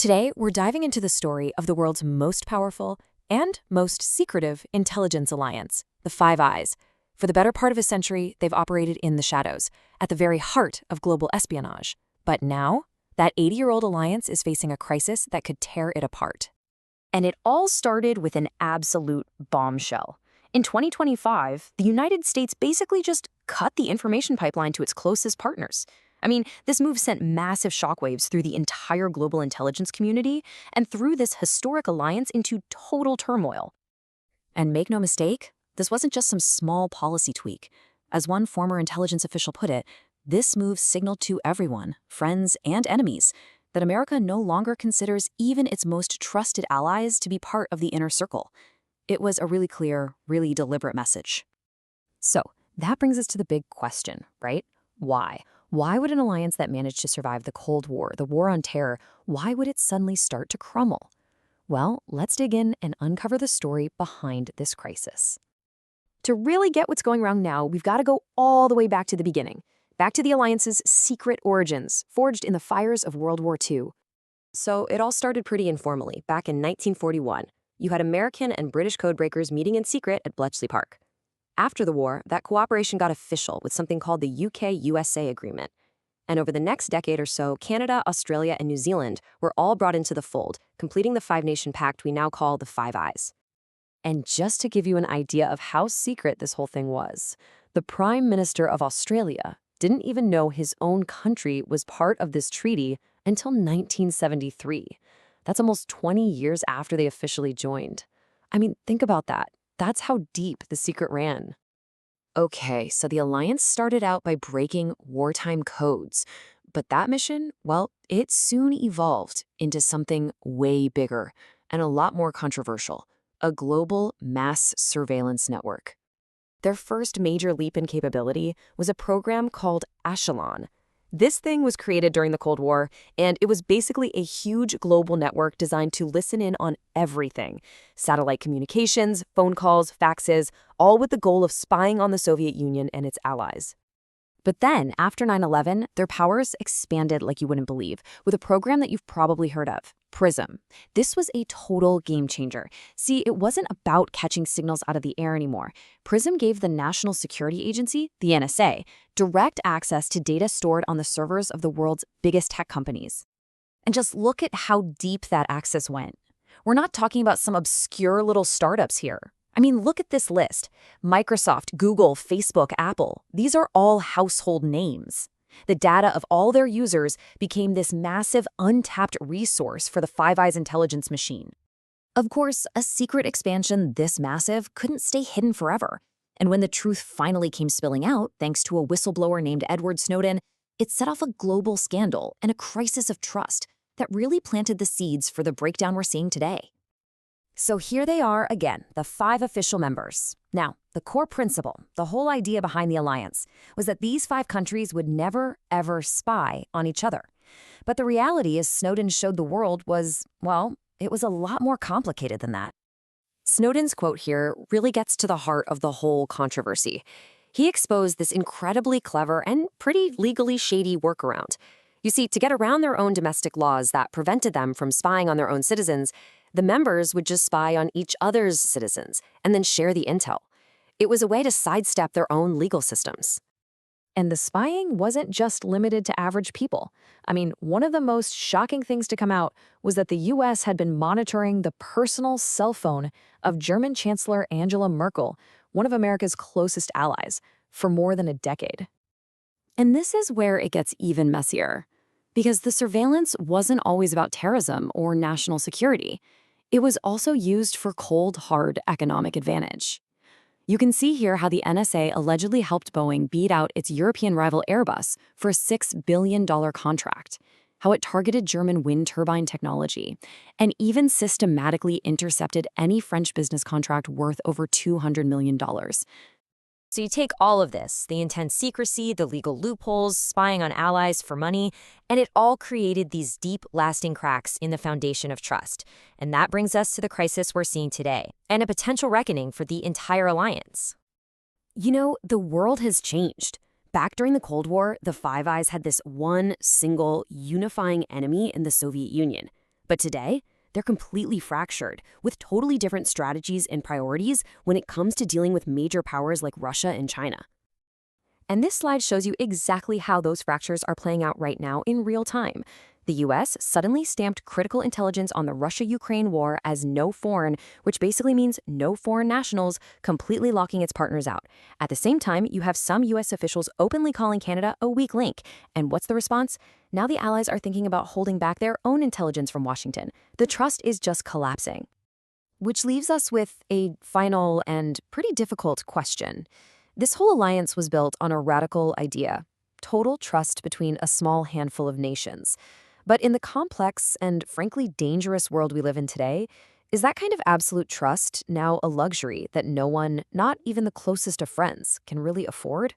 Today, we're diving into the story of the world's most powerful and most secretive intelligence alliance, the Five Eyes. For the better part of a century, they've operated in the shadows, at the very heart of global espionage. But now, that 80-year-old alliance is facing a crisis that could tear it apart. And it all started with an absolute bombshell. In 2025, the United States basically just cut the information pipeline to its closest partners. This move sent massive shockwaves through the entire global intelligence community and threw this historic alliance into total turmoil. And make no mistake, this wasn't just some small policy tweak. As one former intelligence official put it, this move signaled to everyone, friends and enemies, that America no longer considers even its most trusted allies to be part of the inner circle. It was a really clear, really deliberate message. So, that brings us to the big question, right? Why? Why would an alliance that managed to survive the Cold War, the War on Terror, why would it suddenly start to crumble? Well, let's dig in and uncover the story behind this crisis. To really get what's going wrong now, we've got to go all the way back to the beginning, back to the alliance's secret origins, forged in the fires of World War II. So it all started pretty informally, back in 1941. You had American and British codebreakers meeting in secret at Bletchley Park. After the war, that cooperation got official with something called the UK-USA Agreement. And over the next decade or so, Canada, Australia, and New Zealand were all brought into the fold, completing the five-nation pact we now call the Five Eyes. And just to give you an idea of how secret this whole thing was, the Prime Minister of Australia didn't even know his own country was part of this treaty until 1973. That's almost 20 years after they officially joined. Think about that. That's how deep the secret ran. Okay, so the alliance started out by breaking wartime codes. But that mission, well, it soon evolved into something way bigger and a lot more controversial: a global mass surveillance network. Their first major leap in capability was a program called Echelon. This thing was created during the Cold War, and it was basically a huge global network designed to listen in on everything: satellite communications, phone calls, faxes, all with the goal of spying on the Soviet Union and its allies. But then, after 9/11, their powers expanded like you wouldn't believe, with a program that you've probably heard of, PRISM. This was a total game changer. See, it wasn't about catching signals out of the air anymore. PRISM gave the National Security Agency, the NSA, direct access to data stored on the servers of the world's biggest tech companies. And just look at how deep that access went. We're not talking about some obscure little startups here. Look at this list. Microsoft, Google, Facebook, Apple. These are all household names. The data of all their users became this massive, untapped resource for the Five Eyes intelligence machine. Of course, a secret expansion this massive couldn't stay hidden forever. And when the truth finally came spilling out, thanks to a whistleblower named Edward Snowden, it set off a global scandal and a crisis of trust that really planted the seeds for the breakdown we're seeing today. So here they are again, the 5 official members. Now, the core principle, the whole idea behind the alliance, was that these 5 countries would never, ever spy on each other. But the reality, as Snowden showed the world, was, well, it was a lot more complicated than that. Snowden's quote here really gets to the heart of the whole controversy. He exposed this incredibly clever and pretty legally shady workaround. You see, to get around their own domestic laws that prevented them from spying on their own citizens, the members would just spy on each other's citizens and then share the intel. It was a way to sidestep their own legal systems. And the spying wasn't just limited to average people. One of the most shocking things to come out was that the US had been monitoring the personal cell phone of German Chancellor Angela Merkel, one of America's closest allies, for more than a decade. And this is where it gets even messier, because the surveillance wasn't always about terrorism or national security. It was also used for cold, hard economic advantage. You can see here how the NSA allegedly helped Boeing beat out its European rival Airbus for a $6 billion contract, how it targeted German wind turbine technology, and even systematically intercepted any French business contract worth over $200 million. So you take all of this, the intense secrecy, the legal loopholes, spying on allies for money, and it all created these deep, lasting cracks in the foundation of trust. And that brings us to the crisis we're seeing today, and a potential reckoning for the entire alliance. The world has changed. Back during the Cold War, the Five Eyes had this one single unifying enemy in the Soviet Union: But today, they're completely fractured, with totally different strategies and priorities when it comes to dealing with major powers like Russia and China. And this slide shows you exactly how those fractures are playing out right now in real time. The US suddenly stamped critical intelligence on the Russia-Ukraine war as no foreign, which basically means no foreign nationals, completely locking its partners out. At the same time, you have some US officials openly calling Canada a weak link. And what's the response? Now the allies are thinking about holding back their own intelligence from Washington. The trust is just collapsing. Which leaves us with a final and pretty difficult question. This whole alliance was built on a radical idea: total trust between a small handful of nations. But in the complex and frankly dangerous world we live in today, is that kind of absolute trust now a luxury that no one, not even the closest of friends, can really afford?